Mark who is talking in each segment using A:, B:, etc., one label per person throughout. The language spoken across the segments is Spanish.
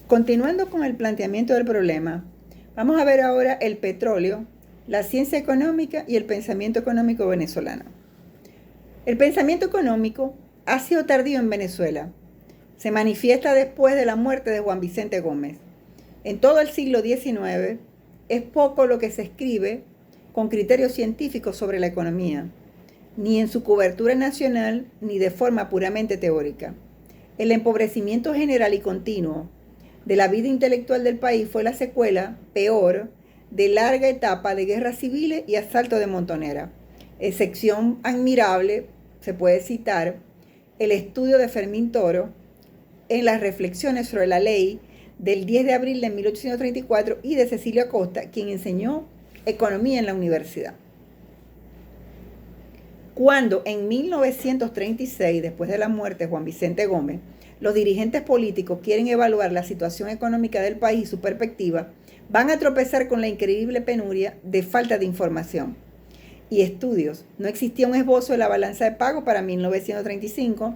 A: Continuando con el planteamiento del problema, vamos a ver ahora el petróleo, la ciencia económica y el pensamiento económico venezolano. El pensamiento económico ha sido tardío en Venezuela. Se manifiesta después de la muerte de Juan Vicente Gómez. En todo el siglo XIX es poco lo que se escribe con criterios científicos sobre la economía, ni en su cobertura nacional ni de forma puramente teórica. El empobrecimiento general y continuo de la vida intelectual del país fue la secuela, peor, de larga etapa de guerras civiles y asalto de montonera. Excepción admirable, se puede citar, el estudio de Fermín Toro en las reflexiones sobre la ley del 10 de abril de 1834 y de Cecilio Acosta, quien enseñó economía en la universidad. Cuando en 1936, después de la muerte de Juan Vicente Gómez, los dirigentes políticos quieren evaluar la situación económica del país y su perspectiva, van a tropezar con la increíble penuria de falta de información y estudios. No existía un esbozo de la balanza de pago para 1935,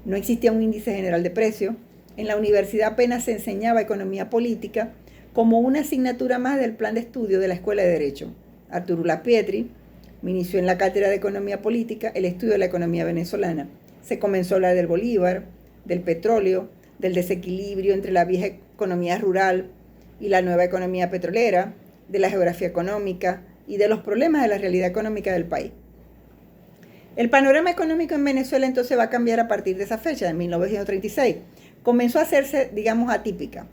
A: no existía un índice general de precios, en la universidad apenas se enseñaba economía política como una asignatura más del plan de estudio de la Escuela de Derecho. Arturo Lapietri me inició en la cátedra de Economía Política el estudio de la economía venezolana. Se comenzó a hablar del bolívar, del petróleo, del desequilibrio entre la vieja economía rural y la nueva economía petrolera, de la geografía económica y de los problemas de la realidad económica del país. El panorama económico en Venezuela entonces va a cambiar a partir de esa fecha, de 1936. Comenzó a hacerse, digamos, atípica.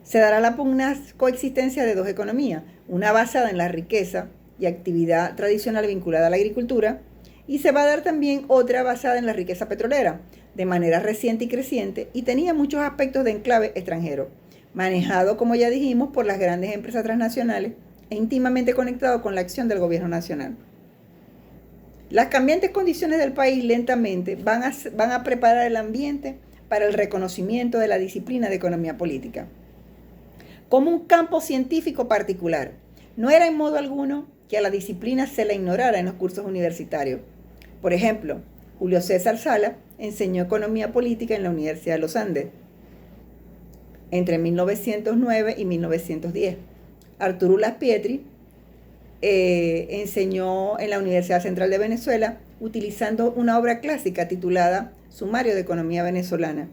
A: Se dará la pugnaz coexistencia de dos economías, una basada en la riqueza y actividad tradicional vinculada a la agricultura, y se va a dar también otra basada en la riqueza petrolera, de manera reciente y creciente, y tenía muchos aspectos de enclave extranjero, manejado, como ya dijimos, por las grandes empresas transnacionales e íntimamente conectado con la acción del gobierno nacional. Las cambiantes condiciones del país lentamente van a preparar el ambiente para el reconocimiento de la disciplina de economía política como un campo científico particular. No era en modo alguno que a la disciplina se la ignorara en los cursos universitarios. Por ejemplo, Julio César Sala enseñó economía política en la Universidad de los Andes entre 1909 y 1910. Arturo Lapietri enseñó en la Universidad Central de Venezuela utilizando una obra clásica titulada Sumario de Economía Venezolana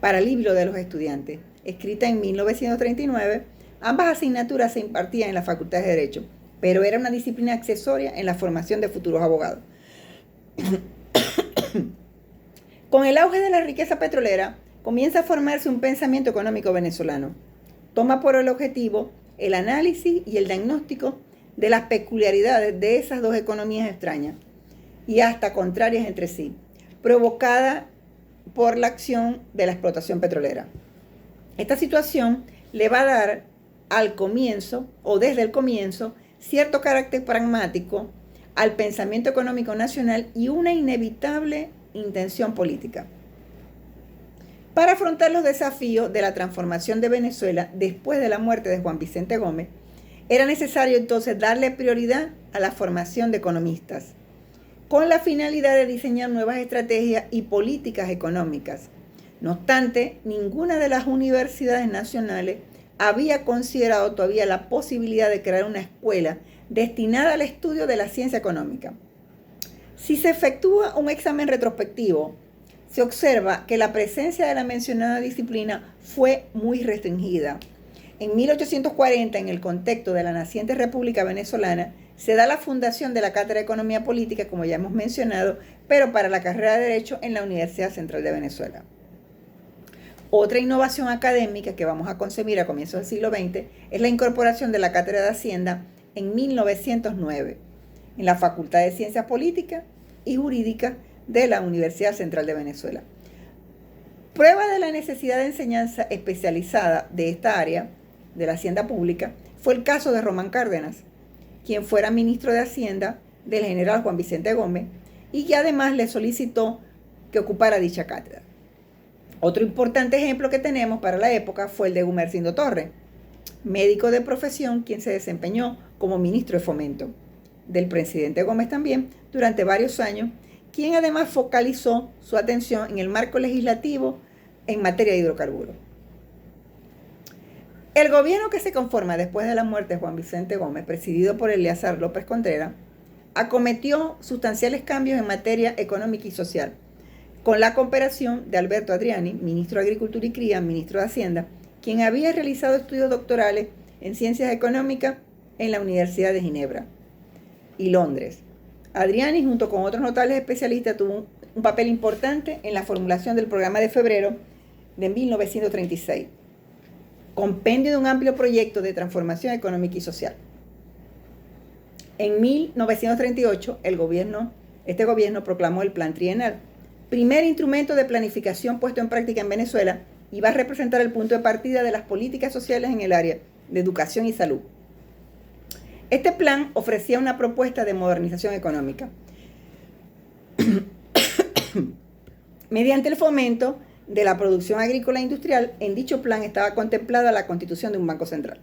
A: para el libro de los estudiantes, escrita en 1939. Ambas asignaturas se impartían en la Facultad de Derecho, pero era una disciplina accesoria en la formación de futuros abogados. Con el auge de la riqueza petrolera, comienza a formarse un pensamiento económico venezolano. Toma por el objetivo el análisis y el diagnóstico de las peculiaridades de esas dos economías extrañas y hasta contrarias entre sí, provocada por la acción de la explotación petrolera. Esta situación le va a dar al comienzo, o desde el comienzo, cierto carácter pragmático al pensamiento económico nacional y una inevitable intención política. Para afrontar los desafíos de la transformación de Venezuela después de la muerte de Juan Vicente Gómez, era necesario entonces darle prioridad a la formación de economistas, con la finalidad de diseñar nuevas estrategias y políticas económicas. No obstante, ninguna de las universidades nacionales había considerado todavía la posibilidad de crear una escuela destinada al estudio de la ciencia económica. Si se efectúa un examen retrospectivo, se observa que la presencia de la mencionada disciplina fue muy restringida. En 1840, en el contexto de la naciente República Venezolana, se da la fundación de la Cátedra de Economía Política, como ya hemos mencionado, pero para la carrera de Derecho en la Universidad Central de Venezuela. Otra innovación académica que vamos a concebir a comienzos del siglo XX es la incorporación de la Cátedra de Hacienda en 1909 en la Facultad de Ciencias Políticas y Jurídicas de la Universidad Central de Venezuela. Prueba de la necesidad de enseñanza especializada de esta área de la Hacienda Pública fue el caso de Román Cárdenas, quien fuera ministro de Hacienda del general Juan Vicente Gómez y que además le solicitó que ocupara dicha cátedra. Otro importante ejemplo que tenemos para la época fue el de Gumersindo Torres, médico de profesión, quien se desempeñó como ministro de Fomento del presidente Gómez también durante varios años, quien además focalizó su atención en el marco legislativo en materia de hidrocarburos. El gobierno que se conforma después de la muerte de Juan Vicente Gómez, presidido por Eleazar López Contreras, acometió sustanciales cambios en materia económica y social, con la cooperación de Alberto Adriani, ministro de Agricultura y Cría, ministro de Hacienda, quien había realizado estudios doctorales en ciencias económicas en la Universidad de Ginebra y Londres. Adriani, junto con otros notables especialistas, tuvo un papel importante en la formulación del programa de febrero de 1936, compendio de un amplio proyecto de transformación económica y social. En 1938, este gobierno proclamó el Plan Trienal, primer instrumento de planificación puesto en práctica en Venezuela, y va a representar el punto de partida de las políticas sociales en el área de educación y salud. Este plan ofrecía una propuesta de modernización económica mediante el fomento de la producción agrícola e industrial. En dicho plan estaba contemplada la constitución de un banco central.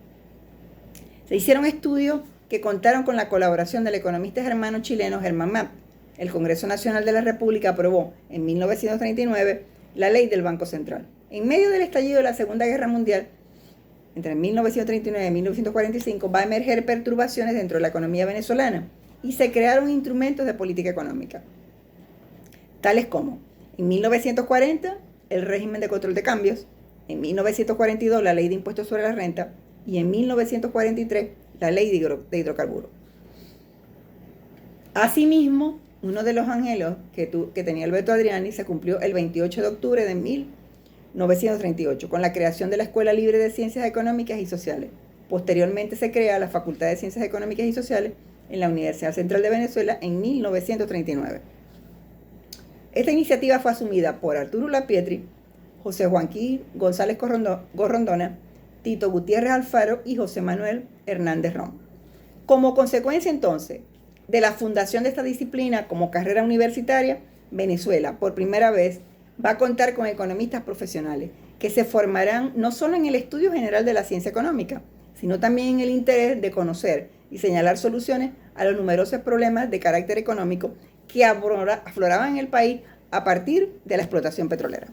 A: Se hicieron estudios que contaron con la colaboración del economista germano chileno Hermann Matt. El Congreso Nacional de la República aprobó en 1939 la ley del Banco Central. En medio del estallido de la Segunda Guerra Mundial, entre 1939 y 1945, va a emerger perturbaciones dentro de la economía venezolana y se crearon instrumentos de política económica, tales como, en 1940, el régimen de control de cambios, en 1942, la ley de impuestos sobre la renta, y en 1943, la ley de hidrocarburos. Asimismo, uno de los anhelos que tenía Alberto Adriani se cumplió el 28 de octubre de 1938 con la creación de la Escuela Libre de Ciencias Económicas y Sociales. Posteriormente se crea la Facultad de Ciencias Económicas y Sociales en la Universidad Central de Venezuela en 1939. Esta iniciativa fue asumida por Arturo Lapietri, José Joaquín González Gorrondona, Tito Gutiérrez Alfaro y José Manuel Hernández Rom. Como consecuencia entonces de la fundación de esta disciplina como carrera universitaria, Venezuela por primera vez va a contar con economistas profesionales que se formarán no solo en el estudio general de la ciencia económica, sino también en el interés de conocer y señalar soluciones a los numerosos problemas de carácter económico que afloraban en el país a partir de la explotación petrolera.